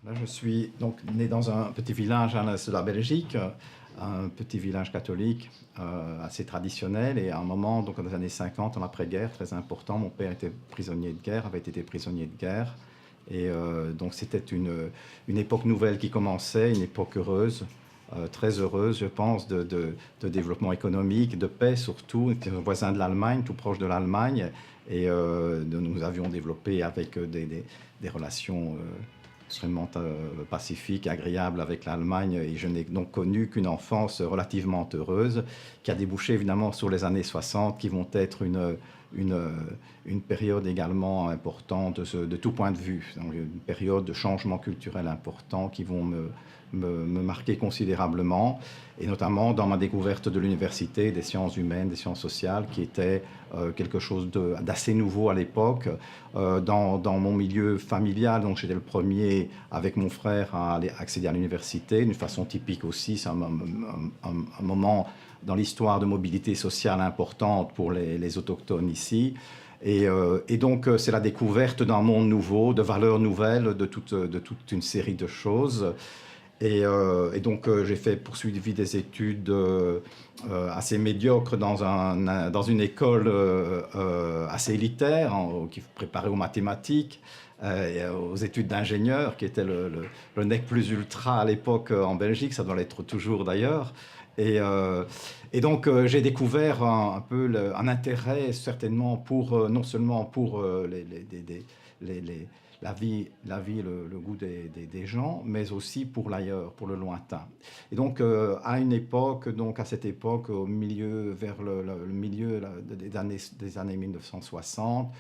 Là, je suis donc né dans un petit village à l'est de la Belgique, un petit village catholique assez traditionnel. Et à un moment, donc dans les années 50, en après-guerre, très important, mon père était prisonnier de guerre, avait été prisonnier de guerre. Et donc c'était une époque nouvelle qui commençait, une époque heureuse, très heureuse, je pense, de développement économique, de paix surtout. On était voisin de l'Allemagne, tout proche de l'Allemagne. Et nous avions développé avec des relations extrêmement pacifique, agréable avec l'Allemagne, et je n'ai donc connu qu'une enfance relativement heureuse, qui a débouché évidemment sur les années 60, qui vont être une période également importante de tout point de vue, donc une période de changement culturel important qui vont me marquer considérablement, et notamment dans ma découverte de l'université, des sciences humaines, des sciences sociales, qui était quelque chose d'assez nouveau à l'époque. Dans mon milieu familial, donc j'étais le premier avec mon frère à aller accéder à l'université, d'une façon typique aussi. C'est un moment dans l'histoire de mobilité sociale importante pour les autochtones ici. Et donc, c'est la découverte d'un monde nouveau, de valeurs nouvelles, de toute une série de choses. Et donc, j'ai poursuivi des études assez médiocres dans une école assez élitaire, qui préparait aux mathématiques, et aux études d'ingénieur, qui était le nec plus ultra à l'époque en Belgique, ça doit l'être toujours d'ailleurs. Et donc, j'ai découvert un peu un intérêt certainement pour, non seulement pour la vie, le goût des gens, mais aussi pour l'ailleurs, pour le lointain. Et donc, à cette époque, vers le milieu des années 1960,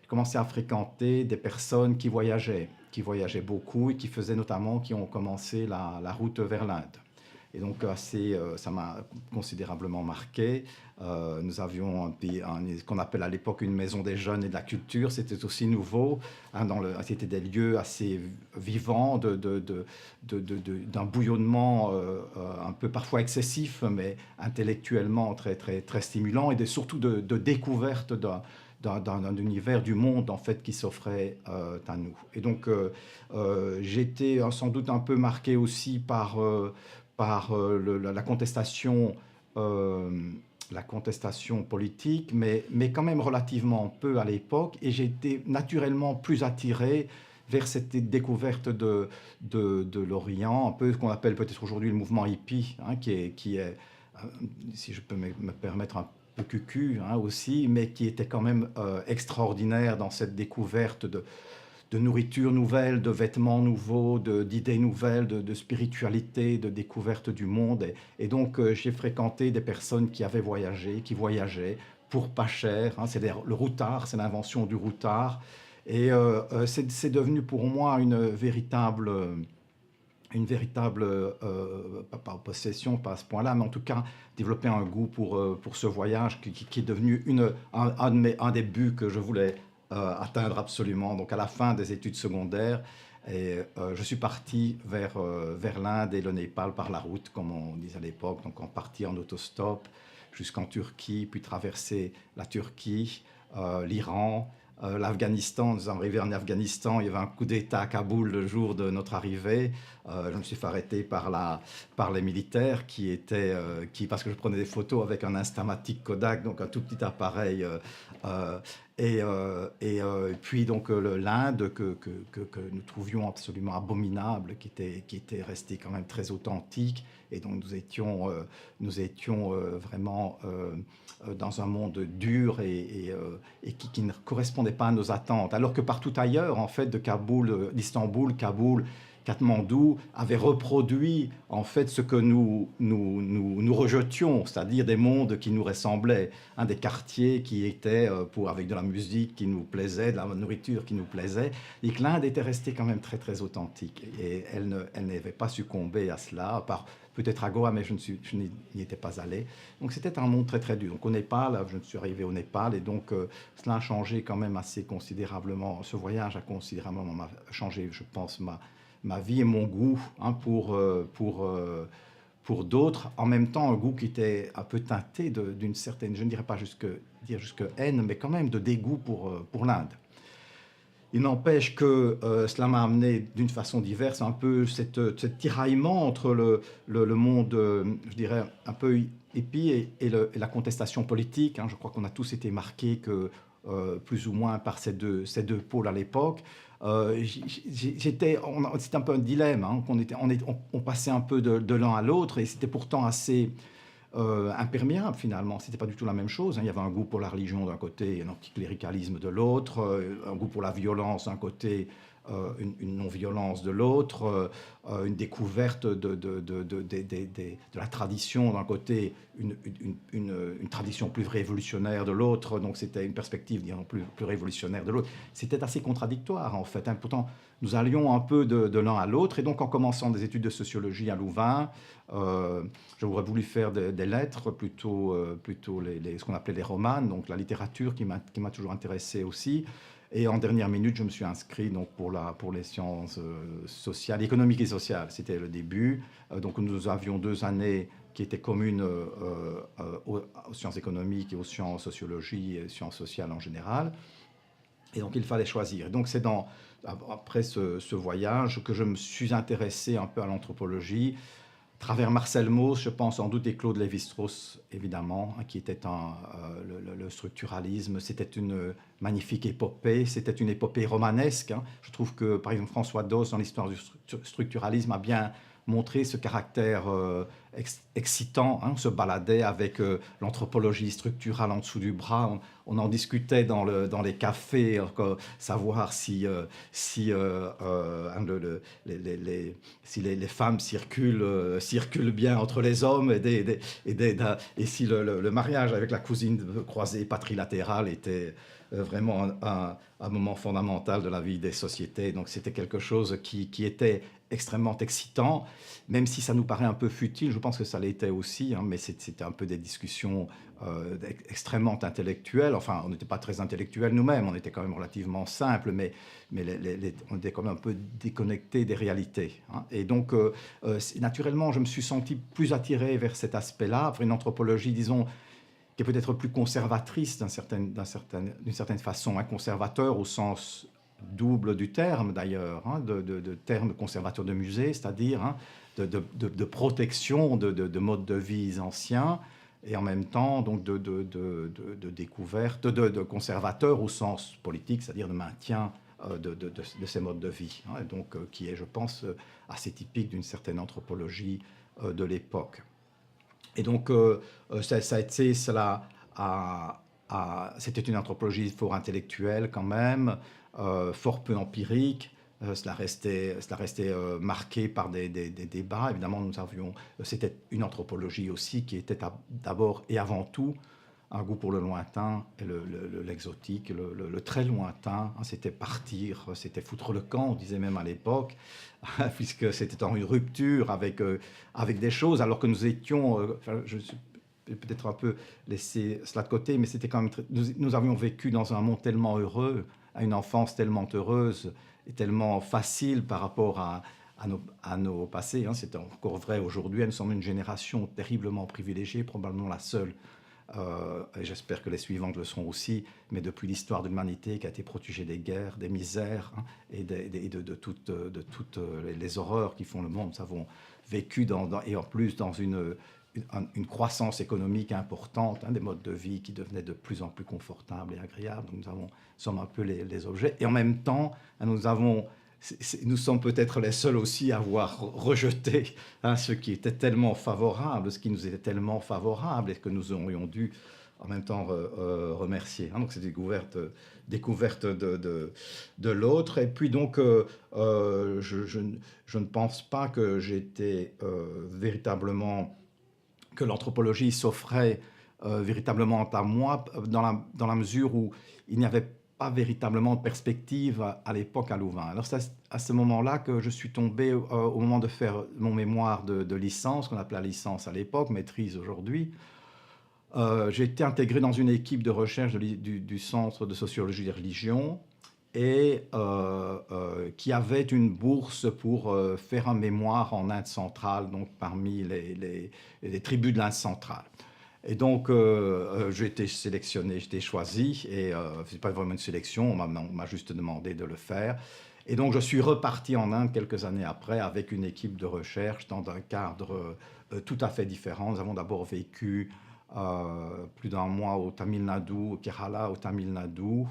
j'ai commencé à fréquenter des personnes qui voyageaient beaucoup et qui ont commencé la route vers l'Inde. Et donc, ça m'a considérablement marqué. Nous avions ce qu'on appelle à l'époque une maison des jeunes et de la culture. C'était aussi nouveau. C'était des lieux assez vivants, d'un bouillonnement un peu parfois excessif, mais intellectuellement très, très, très stimulant, et surtout de découverte d'un univers du monde en fait qui s'offrait à nous. Et donc j'étais sans doute un peu marqué aussi par la contestation politique, mais quand même relativement peu à l'époque, et j'ai été naturellement plus attiré vers cette découverte de l'Orient, un peu ce qu'on appelle peut-être aujourd'hui le mouvement hippie, hein, qui est, si je peux me permettre, un peu cucu aussi, mais qui était quand même extraordinaire dans cette découverte de nourriture nouvelle, de vêtements nouveaux, d'idées nouvelles, de spiritualité, de découverte du monde. Et donc, j'ai fréquenté des personnes qui voyageaient pour pas cher. Hein. Le routard, c'est l'invention du routard. Et c'est devenu pour moi pas possession, pas à ce point-là, mais en tout cas, développer un goût pour ce voyage qui est devenu un des buts que je voulais atteindre absolument. Donc, à la fin des études secondaires, je suis parti vers l'Inde et le Népal par la route, comme on disait à l'époque. Donc, on partit en autostop jusqu'en Turquie, puis traverser la Turquie, l'Iran, l'Afghanistan. Nous sommes arrivés en Afghanistan, il y avait un coup d'État à Kaboul le jour de notre arrivée. Je me suis fait arrêter par les militaires parce que je prenais des photos avec un Instamatic Kodak, donc un tout petit appareil. Et puis donc l'Inde que nous trouvions absolument abominable, qui était resté quand même très authentique. Et donc nous étions vraiment dans un monde dur et qui ne correspondait pas à nos attentes. Alors que partout ailleurs, en fait, d'Istanbul, Kaboul, Katmandou avait reproduit en fait ce que nous rejetions, c'est-à-dire des mondes qui nous ressemblaient, hein, des quartiers qui étaient avec de la musique qui nous plaisait, de la nourriture qui nous plaisait, et que l'Inde était restée quand même très très authentique, et elle n'avait pas succombé à cela, par peut-être à Goa, mais je n'y étais pas allé. Donc c'était un monde très très dur. Donc au Népal, je suis arrivé au Népal, et donc cela a changé quand même assez considérablement. Ce voyage a considérablement changé, je pense, ma vie et mon goût, hein, pour d'autres. En même temps, un goût qui était un peu teinté d'une certaine, je ne dirais pas dire jusque haine, mais quand même de dégoût pour l'Inde. Il n'empêche que cela m'a amené d'une façon diverse un peu cette tiraillement entre le monde, je dirais, un peu hippie et la contestation politique, hein. Je crois qu'on a tous été marqués plus ou moins par ces deux pôles à l'époque. C'était un peu un dilemme, hein, on passait un peu de l'un à l'autre, et c'était pourtant assez imperméable finalement. C'était pas du tout la même chose, hein. Il y avait un goût pour la religion d'un côté et un anticléricalisme de l'autre, un goût pour la violence d'un côté, une non-violence de l'autre, une découverte de la tradition d'un côté, une tradition plus révolutionnaire de l'autre. Donc c'était une perspective, disons, plus révolutionnaire de l'autre. C'était assez contradictoire en fait, hein. Pourtant, nous allions un peu de l'un à l'autre. Et donc en commençant des études de sociologie à Louvain, j'aurais voulu faire des lettres, plutôt ce qu'on appelait les romanes, donc la littérature qui m'a toujours intéressé aussi. Et en dernière minute, je me suis inscrit donc pour les sciences sociales, économiques et sociales. C'était le début. Donc nous avions 2 années qui étaient communes aux sciences économiques et aux sciences sociologie et sciences sociales en général. Et donc il fallait choisir. Et donc c'est après ce voyage que je me suis intéressé un peu à l'anthropologie, à travers Marcel Mauss, je pense sans doute, et Claude Lévi-Strauss, évidemment, hein, qui était le structuralisme. C'était une magnifique épopée, c'était une épopée romanesque, hein. Je trouve que, par exemple, François Doss, dans l'histoire du structuralisme, a bien montré ce caractère excitant, hein. On se baladait avec l'anthropologie structurale en dessous du bras, on en discutait dans les cafés, savoir si les femmes circulent bien entre les hommes, et si le mariage avec la cousine croisée patrilatérale était vraiment un moment fondamental de la vie des sociétés. Donc c'était quelque chose qui était extrêmement excitant, même si ça nous paraît un peu futile. Je pense que ça l'était aussi, hein, mais c'était un peu des discussions extrêmement intellectuelles. Enfin, on n'était pas très intellectuels nous-mêmes, on était quand même relativement simples, mais on était quand même un peu déconnectés des réalités, hein. Et donc, naturellement, je me suis senti plus attiré vers cet aspect-là, vers une anthropologie, disons, qui est peut-être plus conservatrice d'une certaine façon, un conservateur au sens double du terme d'ailleurs, hein, de terme conservateur de musée, c'est-à-dire, hein, de protection de modes de vie anciens, et en même temps donc de découverte, de conservateur au sens politique, c'est-à-dire de maintien de ces modes de vie, hein, et donc qui est, je pense, assez typique d'une certaine anthropologie de l'époque. Et donc, ça a été cela. C'était une anthropologie fort intellectuelle quand même, fort peu empirique. Cela restait marqué par des débats. Évidemment, c'était une anthropologie aussi qui était d'abord et avant tout un goût pour le lointain et l'exotique, le très lointain, hein. C'était partir, c'était foutre le camp, on disait même à l'époque, puisque c'était en une rupture avec des choses, alors que nous étions, je suis peut-être un peu laissé cela de côté, mais c'était quand même nous avions vécu dans un monde tellement heureux, à une enfance tellement heureuse et tellement facile par rapport à nos passés, hein. C'est encore vrai aujourd'hui. Nous sommes une génération terriblement privilégiée, probablement la seule, et j'espère que les suivantes le seront aussi, mais depuis l'histoire de l'humanité qui a été protégée des guerres, des misères, hein, et de toutes les horreurs qui font le monde. Nous avons vécu et en plus dans une croissance économique importante, hein, des modes de vie qui devenaient de plus en plus confortables et agréables. Donc nous sommes un peu les objets. Et en même temps, hein, nous sommes peut-être les seuls aussi à avoir rejeté, hein, ce qui était tellement favorable, ce qui nous était tellement favorable, et que nous aurions dû en même temps remercier. Hein. Donc c'est découverte de l'autre. Et puis donc je ne pense pas que j'étais véritablement, que l'anthropologie s'offrait véritablement à moi, dans la mesure où il n'y avait pas véritablement de perspective à l'époque à Louvain. Alors c'est à ce moment-là que je suis tombé, au moment de faire mon mémoire de licence, qu'on appelait la licence à l'époque, maîtrise aujourd'hui. J'ai été intégré dans une équipe de recherche du Centre de sociologie des religions et qui avait une bourse pour faire un mémoire en Inde centrale, donc parmi les tribus de l'Inde centrale. Et donc, j'ai été sélectionné, j'ai été choisi, et ce n'est pas vraiment une sélection, on m'a juste demandé de le faire. Et donc, je suis reparti en Inde quelques années après avec une équipe de recherche dans un cadre tout à fait différent. Nous avons d'abord vécu plus d'un mois au Tamil Nadu, au Kerala, au Tamil Nadu.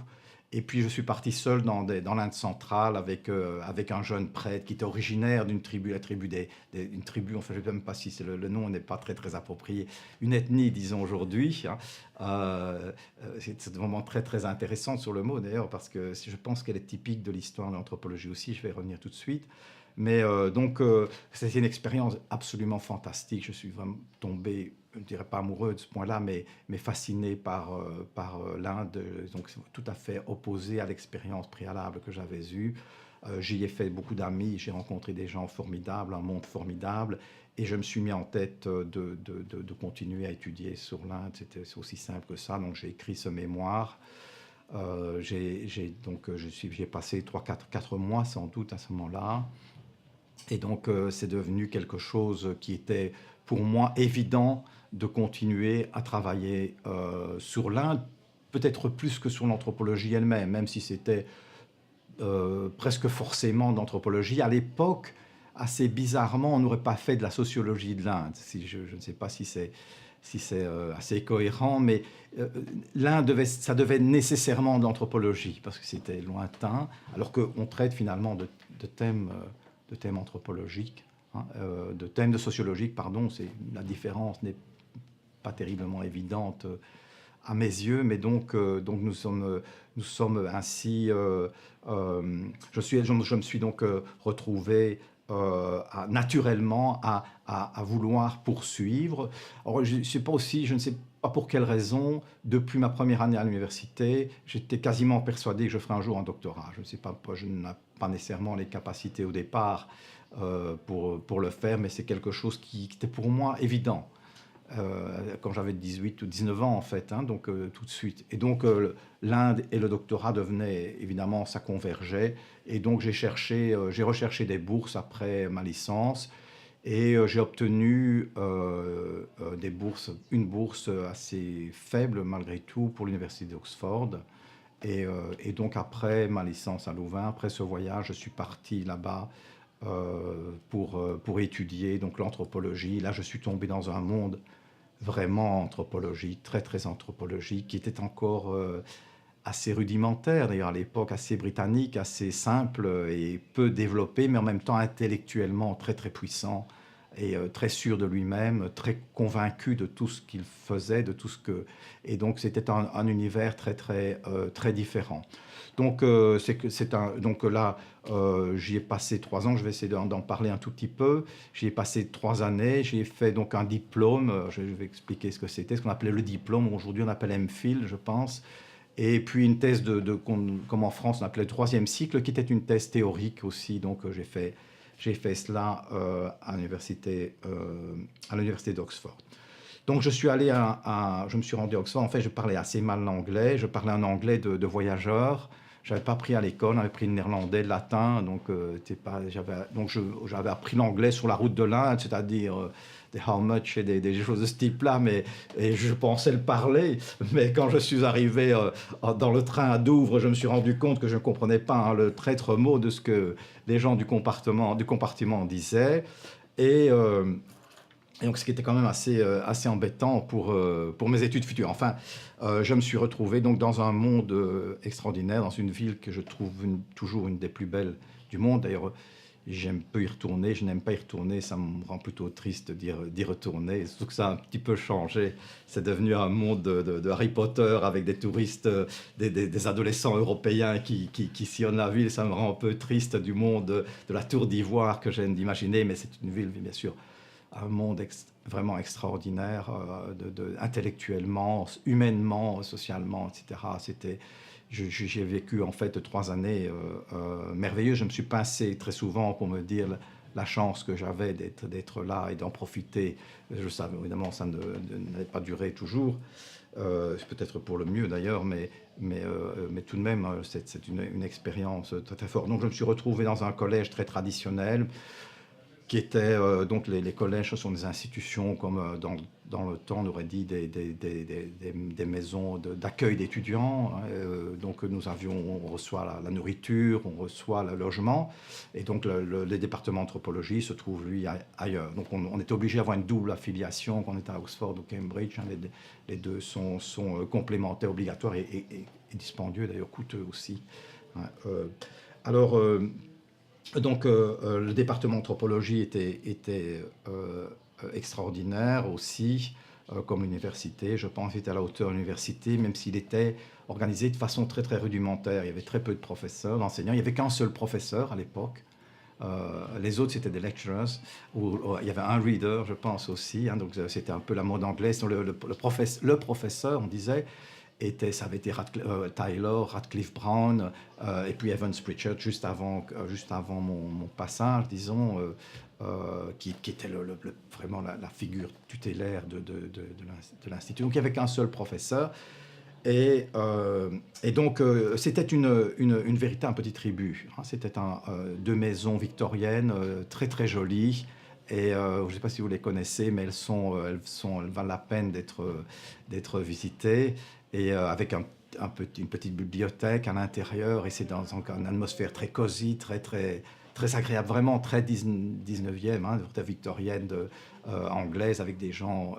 Et puis je suis parti seul dans l'Inde centrale avec un jeune prêtre qui était originaire d'une tribu, la tribu une tribu, enfin je ne sais même pas si c'est le nom n'est pas très très approprié, une ethnie disons aujourd'hui. Hein. C'est vraiment très très intéressant sur le mot d'ailleurs parce que je pense qu'elle est typique de l'histoire de l'anthropologie aussi, je vais y revenir tout de suite. Mais c'était une expérience absolument fantastique, je suis vraiment tombé, je ne dirais pas amoureux de ce point-là, mais fasciné par l'Inde, donc tout à fait opposé à l'expérience préalable que j'avais eue. J'y ai fait beaucoup d'amis, j'ai rencontré des gens formidables, un monde formidable, et je me suis mis en tête de continuer à étudier sur l'Inde. C'était aussi simple que ça, donc j'ai écrit ce mémoire. J'ai passé 4 mois sans doute à ce moment-là. Et donc, c'est devenu quelque chose qui était pour moi évident de continuer à travailler sur l'Inde, peut-être plus que sur l'anthropologie elle-même, même si c'était presque forcément d'anthropologie. À l'époque, assez bizarrement, on n'aurait pas fait de la sociologie de l'Inde. Je ne sais pas si c'est assez cohérent, mais l'Inde, ça devait nécessairement de l'anthropologie, parce que c'était lointain, alors qu'on traite finalement de thèmes anthropologiques, hein, de thèmes de sociologique, pardon. La différence n'est pas terriblement évidente à mes yeux, mais donc nous sommes ainsi. Je me suis donc retrouvé naturellement à vouloir poursuivre. Alors, je ne sais pas pour quelle raison, depuis ma première année à l'université, j'étais quasiment persuadé que je ferais un jour un doctorat. Je ne sais pas, je n'ai pas nécessairement les capacités au départ pour le faire, mais c'est quelque chose qui était pour moi évident. Quand j'avais 18 ou 19 ans en fait, hein, donc tout de suite. Et donc l'Inde et le doctorat devenaient, évidemment, ça convergeait. Et donc j'ai recherché des bourses après ma licence. Et j'ai obtenu une bourse assez faible malgré tout pour l'université d'Oxford. Et donc après ma licence à Louvain, après ce voyage, je suis parti là-bas pour étudier donc l'anthropologie. Là, je suis tombé dans un monde vraiment anthropologique, très très anthropologique, qui était encore assez rudimentaire, d'ailleurs à l'époque assez britannique, assez simple et peu développé, mais en même temps intellectuellement très très puissant et très sûr de lui-même, très convaincu de tout ce qu'il faisait, de tout ce que... Et donc c'était un univers très très très différent. Donc, donc là, j'y ai passé 3 ans, je vais essayer d'en parler un tout petit peu. J'y ai passé 3 années, j'ai fait donc un diplôme, je vais expliquer ce que c'était, ce qu'on appelait le diplôme, aujourd'hui on appelle MPhil, je pense. Et puis une thèse comme en France on appelait le 3e cycle, qui était une thèse théorique aussi, donc j'ai fait cela à l'université d'Oxford. Donc je suis allé je me suis rendu à Oxford. En fait, je parlais assez mal l'anglais. Je parlais un anglais de voyageur. J'avais pas appris à l'école, j'avais appris le néerlandais, le latin. Donc j'avais appris l'anglais sur la route de l'Inde, c'est-à-dire des how much et des choses de ce type-là. Et je pensais le parler. Mais quand je suis arrivé dans le train à Douvres, je me suis rendu compte que je ne comprenais pas hein, le traître mot de ce que les gens du compartiment disaient. Et donc, ce qui était quand même assez embêtant pour mes études futures. Enfin, je me suis retrouvé donc dans un monde extraordinaire, dans une ville que je trouve toujours une des plus belles du monde. D'ailleurs, j'aime peu y retourner, je n'aime pas y retourner, ça me rend plutôt triste d'y retourner. Surtout que ça a un petit peu changé. C'est devenu un monde de Harry Potter avec des touristes, des adolescents européens qui sillonnent la ville. Ça me rend un peu triste du monde de la Tour d'Ivoire que j'aime d'imaginer, mais c'est une ville, bien sûr, un monde vraiment extraordinaire, intellectuellement, humainement, socialement, etc. J'ai vécu en fait 3 années merveilleuses. Je me suis pincé très souvent pour me dire la chance que j'avais d'être là et d'en profiter. Je savais évidemment ça n'allait pas durer toujours, peut-être pour le mieux d'ailleurs, mais tout de même c'est une expérience très, très forte. Donc je me suis retrouvé dans un collège très traditionnel, qui étaient, donc les collèges, ce sont des institutions comme dans le temps on aurait dit des maisons d'accueil d'étudiants, hein. Donc on reçoit la nourriture, on reçoit le logement, et donc les départements d'anthropologie se trouvent lui ailleurs. Donc on est obligé d'avoir une double affiliation quand on est à Oxford ou Cambridge, hein. Les deux sont complémentaires, obligatoires et dispendieux, d'ailleurs coûteux aussi, hein. Alors donc le département d'anthropologie était extraordinaire aussi, comme université. Je pense qu'il était à la hauteur de l'université, même s'il était organisé de façon très très rudimentaire. Il y avait très peu de professeurs, d'enseignants. Il n'y avait qu'un seul professeur à l'époque. Les autres, c'était des lecturers. Il y avait un reader, je pense aussi, hein, donc c'était un peu la mode anglaise. Le professeur, on disait, ça avait été Taylor, Radcliffe Brown, et puis Evans Pritchard juste avant mon passage, disons, qui était vraiment la figure tutélaire de l'Institut. Donc il n'y avait qu'un seul professeur. Et donc, c'était une véritable petite tribu, hein. C'était deux maisons victoriennes très très jolies. Et je ne sais pas si vous les connaissez, mais elles valent la peine d'être visitées. Et avec une petite bibliothèque à l'intérieur. Et c'est dans une atmosphère très cosy, très, très, très agréable, vraiment très 19e, hein, victorienne anglaise, avec des gens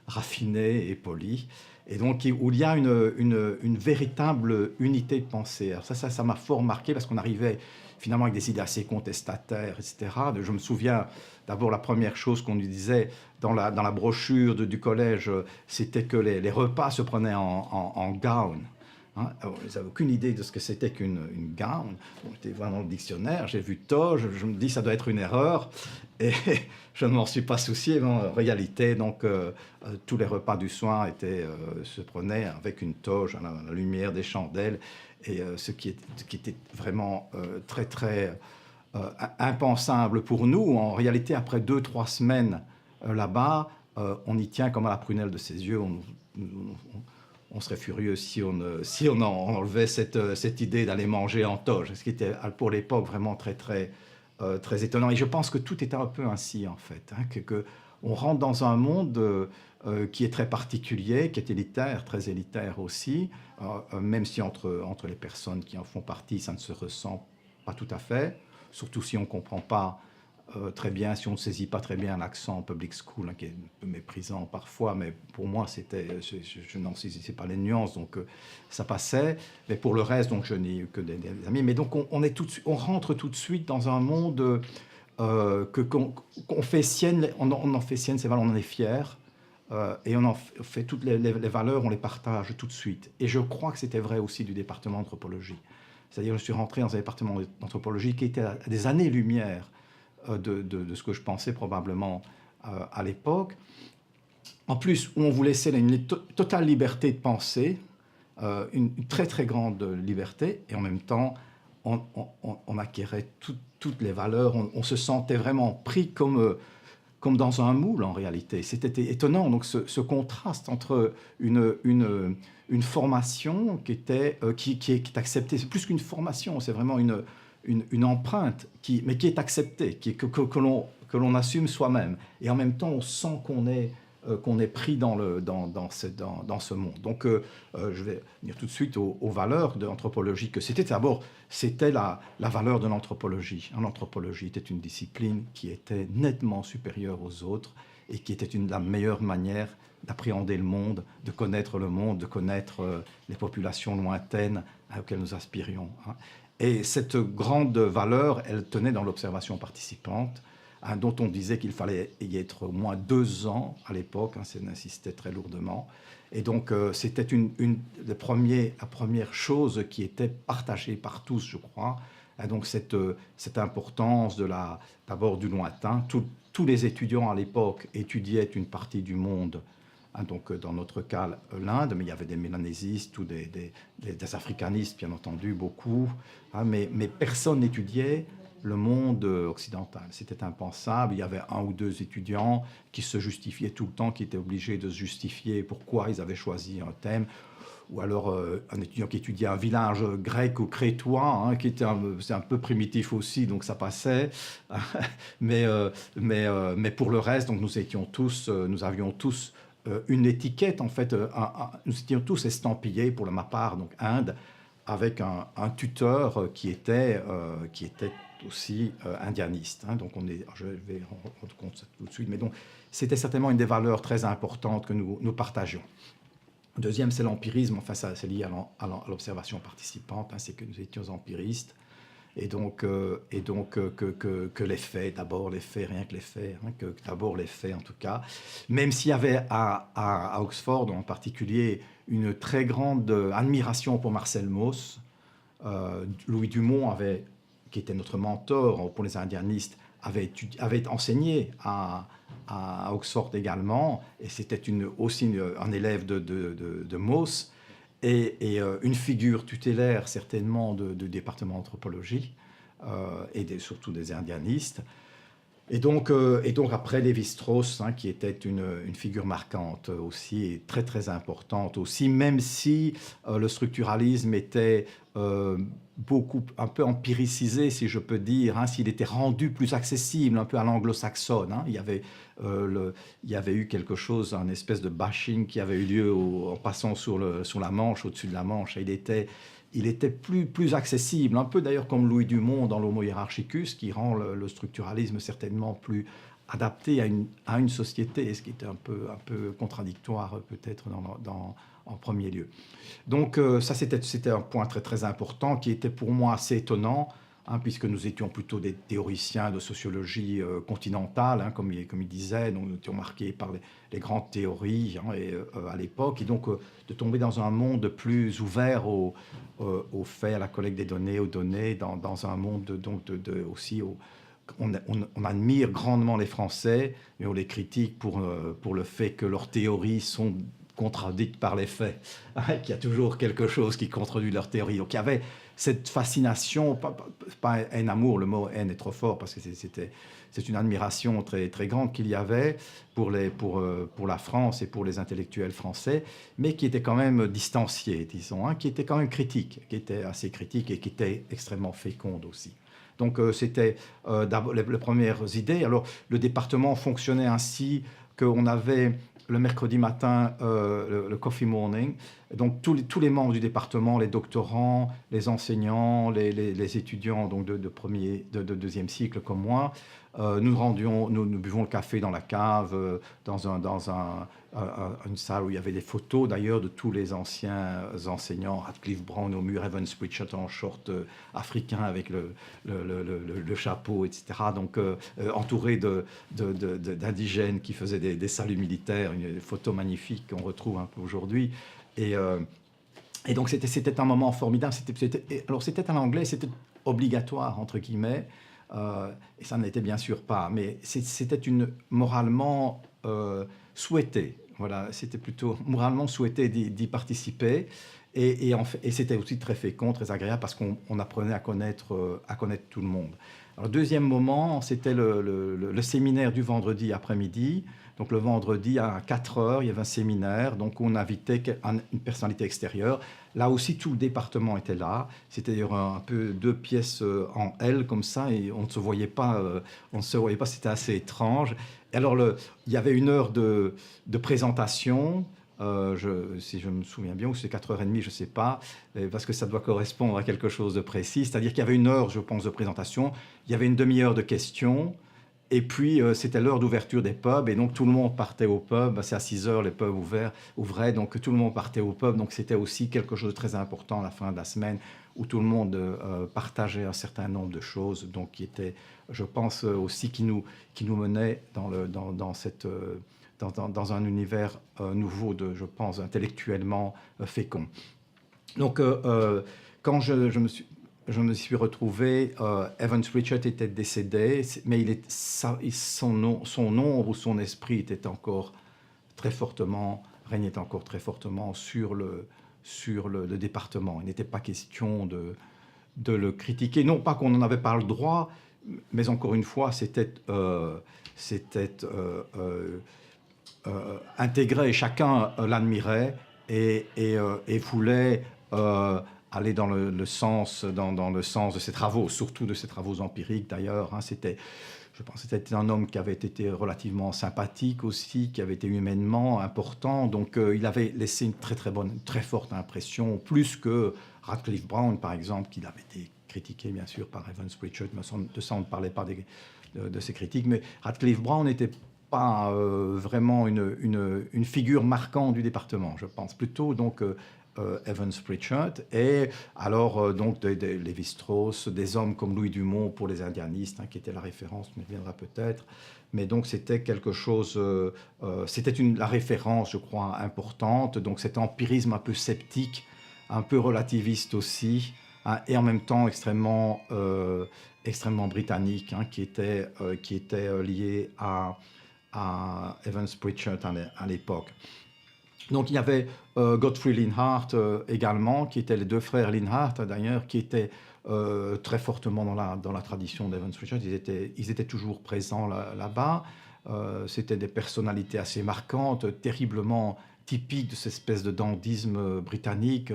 raffinés et polis. Et donc, où il y a une véritable unité de pensée. Alors ça m'a fort marqué parce qu'on arrivait finalement avec des idées assez contestataires, etc. Je me souviens, d'abord, la première chose qu'on nous disait dans la brochure du collège, c'était que les repas se prenaient en gown. Hein, ils n'avaient aucune idée de ce que c'était qu'une gown. Bon, j'étais vraiment dans le dictionnaire, j'ai vu toge, je me dis ça doit être une erreur, et je ne m'en suis pas soucié. Mais en réalité, donc, tous les repas du soir se prenaient avec une toge à la lumière des chandelles, et ce qui était vraiment très très impensable pour nous. En réalité, après 2-3 semaines là-bas, on y tient comme à la prunelle de ses yeux. On serait furieux si on enlevait cette idée d'aller manger en toge, ce qui était pour l'époque vraiment très, très, très étonnant. Et je pense que tout est un peu ainsi, en fait, hein, on rentre dans un monde qui est très particulier, qui est élitaire, très élitaire aussi, même si entre les personnes qui en font partie, ça ne se ressent pas tout à fait, surtout si on ne comprend pas très bien, si on ne saisit pas très bien l'accent public school, hein, qui est un peu méprisant parfois, mais pour moi, je n'en saisissais pas les nuances, donc ça passait. Mais pour le reste, donc, je n'ai eu que des amis. Mais donc, on rentre tout de suite dans un monde qu'on fait sienne, on en fait sienne ces valeurs, on en est fier, et on en fait toutes les valeurs, on les partage tout de suite. Et je crois que c'était vrai aussi du département d'anthropologie. C'est-à-dire, je suis rentré dans un département d'anthropologie qui était à des années-lumière de ce que je pensais probablement à l'époque. En plus, où on vous laissait une totale liberté de penser, une très très grande liberté, et en même temps, on acquérait toutes les valeurs, on se sentait vraiment pris comme dans un moule en réalité. C'était étonnant, donc ce contraste entre une formation qui est acceptée, c'est plus qu'une formation, c'est vraiment une empreinte, mais qui est acceptée, que l'on assume soi-même. Et en même temps, on sent qu'on est pris dans ce monde. Donc, je vais venir tout de suite aux valeurs de l'anthropologie. C'était la valeur de l'anthropologie. L'anthropologie était une discipline qui était nettement supérieure aux autres et qui était la meilleure manière d'appréhender le monde, de connaître le monde, de connaître les populations lointaines auxquelles nous aspirions, hein. Et cette grande valeur, elle tenait dans l'observation participante, hein, dont on disait qu'il fallait y être au moins 2 ans à l'époque, hein, ça insistait très lourdement. Et donc, c'était la première chose qui était partagée par tous, je crois. Et donc, cette importance d'abord du lointain. Tous les étudiants à l'époque étudiaient une partie du monde, hein, donc dans notre cas l'Inde, mais il y avait des mélanésistes ou des africanistes, bien entendu, beaucoup, hein, mais personne n'étudiait le monde occidental. C'était impensable. Il y avait 1 ou 2 étudiants qui se justifiaient tout le temps, qui étaient obligés de se justifier pourquoi ils avaient choisi un thème. Ou alors un étudiant qui étudiait un village grec ou crétois, hein, c'est un peu primitif aussi, donc ça passait. mais pour le reste, donc nous avions tous une étiquette, en fait, nous étions tous estampillés, pour ma part, donc Inde, avec un tuteur qui était aussi indianiste. Hein. Donc je vais rendre compte ça tout de suite, mais donc c'était certainement une des valeurs très importantes que nous partagions. Deuxième, c'est l'empirisme. Enfin, ça, c'est lié à l'observation participante. Hein, c'est que nous étions empiristes. Et donc, que les faits, d'abord les faits, rien que les faits, hein, que d'abord les faits en tout cas. Même s'il y avait à Oxford en particulier une très grande admiration pour Marcel Mauss, Louis Dumont qui était notre mentor pour les indianistes, avait enseigné à Oxford également, et c'était aussi un élève de Mauss, et une figure tutélaire certainement du département d'anthropologie, et surtout des indianistes. Et donc après Lévi-Strauss, hein, qui était une figure marquante aussi, et très très importante aussi, même si le structuralisme était un peu empiricisé, si je peux dire, hein, s'il était rendu plus accessible, un peu à l'anglo-saxonne. Hein. Il y avait eu quelque chose, un espèce de bashing qui avait eu lieu en passant sur la Manche, au-dessus de la Manche. Et il était plus accessible, un peu d'ailleurs comme Louis Dumont dans l'Homo hierarchicus, qui rend le structuralisme certainement plus adapté à une société, ce qui était un peu contradictoire peut-être en premier lieu. Donc ça, c'était un point très très important qui était pour moi assez étonnant, hein, puisque nous étions plutôt des théoriciens de sociologie continentale, hein, comme il disait, donc nous étions marqués par les grandes théories, hein, à l'époque, et donc de tomber dans un monde plus ouvert aux faits, à la collecte des données, aux données, dans un monde aussi on admire grandement les Français, mais on les critique pour le fait que leurs théories sont contradites par les faits, qu'il y a toujours quelque chose qui contredit leur théorie. Donc il y avait cette fascination, pas un amour, le mot haine est trop fort, parce que c'est une admiration très, très grande qu'il y avait pour la France et pour les intellectuels français, mais qui était quand même distancié, disons, hein, qui était quand même critique, qui était assez critique et qui était extrêmement féconde aussi. Donc c'était d'abord les premières idées. Alors le département fonctionnait ainsi qu'on avait le mercredi matin le coffee morning. Donc tous les membres du département, les doctorants, les enseignants, les étudiants donc de deuxième cycle comme moi, nous buvons le café dans la cave, dans une salle où il y avait des photos d'ailleurs de tous les anciens enseignants, Radcliffe Brown au mur, Evans Pritchard en short africain avec le chapeau, etc. Donc entouré d'indigènes qui faisaient des saluts militaires, une photo magnifique qu'on retrouve un peu aujourd'hui. Et donc c'était un moment formidable. Alors c'était en anglais, c'était obligatoire entre guillemets. Et ça n'était bien sûr pas, mais c'était moralement souhaité. Voilà, c'était plutôt moralement souhaité d'y participer. Et c'était aussi très fécond, très agréable, parce qu'on apprenait à connaître tout le monde. Alors, deuxième moment, c'était le séminaire du vendredi après-midi. Donc le vendredi à 4 heures, il y avait un séminaire, donc on invitait une personnalité extérieure. Là aussi, tout le département était là. C'était un peu 2 pièces en L comme ça, et on ne se voyait pas. C'était assez étrange. Et alors il y avait 1 heure de présentation. Si je me souviens bien, ou c'est 4h30, je ne sais pas, parce que ça doit correspondre à quelque chose de précis. C'est-à-dire qu'il y avait 1 heure, je pense, de présentation. Il y avait une demi-heure de questions. Et puis, c'était l'heure d'ouverture des pubs, et donc tout le monde partait au pub. C'est à 6 heures, les pubs ouvraient, donc tout le monde partait au pub. Donc c'était aussi quelque chose de très important à la fin de la semaine, où tout le monde partageait un certain nombre de choses, donc qui étaient, je pense, aussi qui nous menait dans un univers nouveau, je pense, intellectuellement fécond. Donc, quand je me suis retrouvé, Evans Pritchard était décédé, mais son ombre ou son esprit était encore régnait encore très fortement sur le département. Il n'était pas question de le critiquer. Non pas qu'on n'en avait pas le droit, mais encore une fois, c'était intégré, chacun l'admirait et voulait aller dans le sens de ses travaux, surtout de ses travaux empiriques d'ailleurs. Je pense que c'était un homme qui avait été relativement sympathique aussi, qui avait été humainement important. Donc il avait laissé une très forte impression, plus que Radcliffe Brown par exemple, qui avait été critiqué bien sûr par Evans Pritchard. De ça on ne parlait pas de ses critiques, mais Radcliffe Brown n'était pas vraiment une figure marquante du département, je pense. Plutôt donc Evans Pritchard, et alors donc Lévi-Strauss, des hommes comme Louis Dumont pour les indianistes, qui était la référence, on y reviendra peut-être. Mais donc c'était quelque chose, c'était la référence, je crois, importante. Donc cet empirisme un peu sceptique, un peu relativiste aussi, et en même temps extrêmement britannique, qui était lié à Evans Pritchard à l'époque. Donc il y avait Godfrey Linhart également, qui étaient les deux frères Linhart d'ailleurs, qui étaient très fortement dans la tradition d'Evans Pritchard. Ils étaient toujours présents là-bas. C'était des personnalités assez marquantes, terriblement typiques de cette espèce de dandysme britannique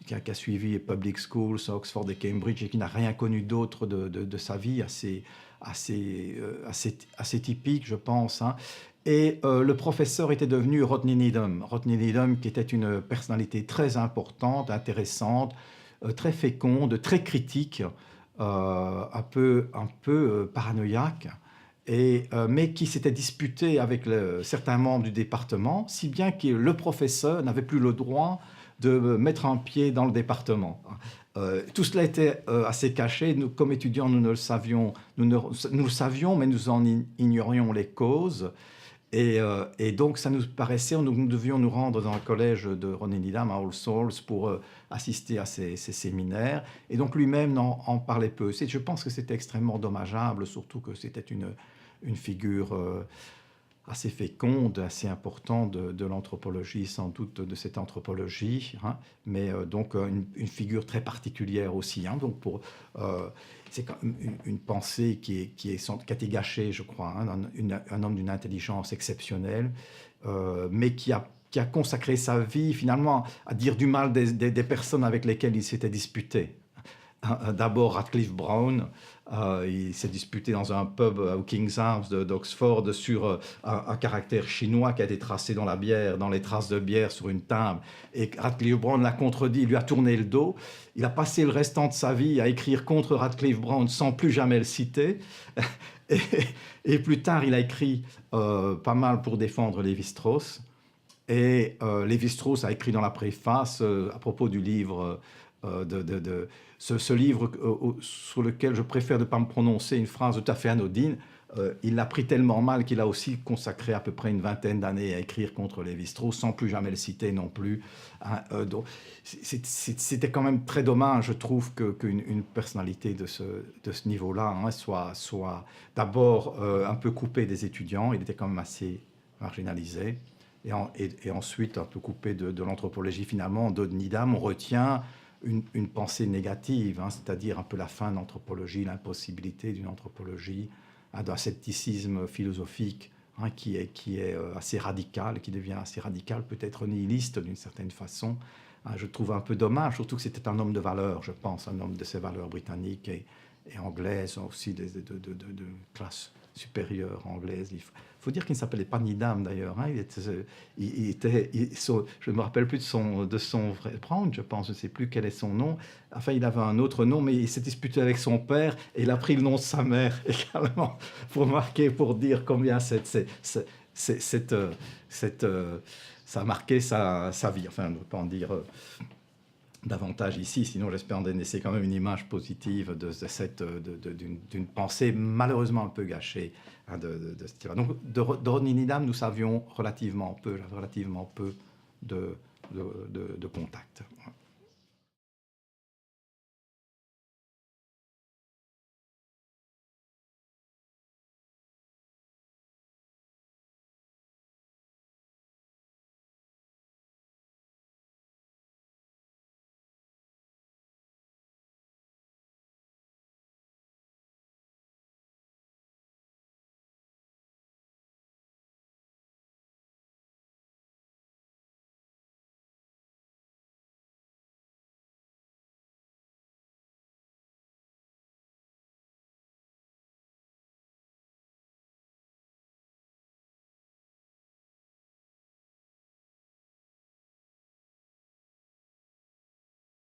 qui a suivi public schools, Oxford et Cambridge, et qui n'a rien connu d'autre de sa vie, assez typique, je pense. Et le professeur était devenu Rodney Needham. Rodney Needham, qui était une personnalité très importante, intéressante, très féconde, très critique, un peu paranoïaque, mais qui s'était disputé avec certains membres du département, si bien que le professeur n'avait plus le droit de mettre un pied dans le département. Tout cela était assez caché. Nous, comme étudiants, nous le savions, nous le savions, mais nous en ignorions les causes. Et donc, ça nous paraissait, nous devions nous rendre dans le collège de Rodney Needham à All Souls pour assister à ces séminaires. Et donc, lui-même n'en parlait peu. Je pense que c'était extrêmement dommageable, surtout que c'était une figure assez féconde, assez importante de l'anthropologie, sans doute de cette anthropologie, mais donc une figure très particulière aussi. Donc c'est une pensée qui a été gâchée, je crois, un homme d'une intelligence exceptionnelle, mais qui a consacré sa vie finalement à dire du mal des personnes avec lesquelles il s'était disputé. D'abord Radcliffe Brown, il s'est disputé dans un pub au King's Arms d'Oxford sur un caractère chinois qui a été tracé dans la bière, dans les traces de bière sur une table. Et Radcliffe Brown l'a contredit, il lui a tourné le dos. Il a passé le restant de sa vie à écrire contre Radcliffe Brown sans plus jamais le citer. Et plus tard, il a écrit pas mal pour défendre Lévi-Strauss. Et Lévi-Strauss a écrit dans la préface à propos du livre ce livre sur lequel je préfère ne pas me prononcer, une phrase tout à fait anodine. Il l'a pris tellement mal qu'il a aussi consacré à peu près une vingtaine d'années à écrire contre Lévi-Strauss sans plus jamais le citer non plus. Donc, c'était quand même très dommage, je trouve, qu'une personnalité de ce niveau-là soit d'abord un peu coupée des étudiants. Il était quand même assez marginalisé. Et ensuite un peu coupé de l'anthropologie. Finalement, de Needham, on retient une pensée négative, c'est-à-dire un peu la fin de l'anthropologie, l'impossibilité d'une anthropologie, d'un scepticisme philosophique qui est assez radical, qui devient assez radical, peut-être nihiliste d'une certaine façon. Je trouve un peu dommage, surtout que c'était un homme de valeur, je pense, un homme de ces valeurs britanniques et anglaises, aussi de classe supérieure anglaise. Il faut dire qu'il ne s'appelait pas Needham d'ailleurs. Hein. Je ne me rappelle plus de son vrai Brown, je pense, je ne sais plus quel est son nom. Enfin, il avait un autre nom, mais il s'est disputé avec son père et il a pris le nom de sa mère également pour marquer, pour dire combien ça a marqué sa vie. Enfin, on ne peut pas en dire davantage ici, sinon j'espère en laisser quand même une image positive d'une pensée malheureusement un peu gâchée hein, de ce type. Donc de Rodney Needham, nous savions relativement peu, de contact.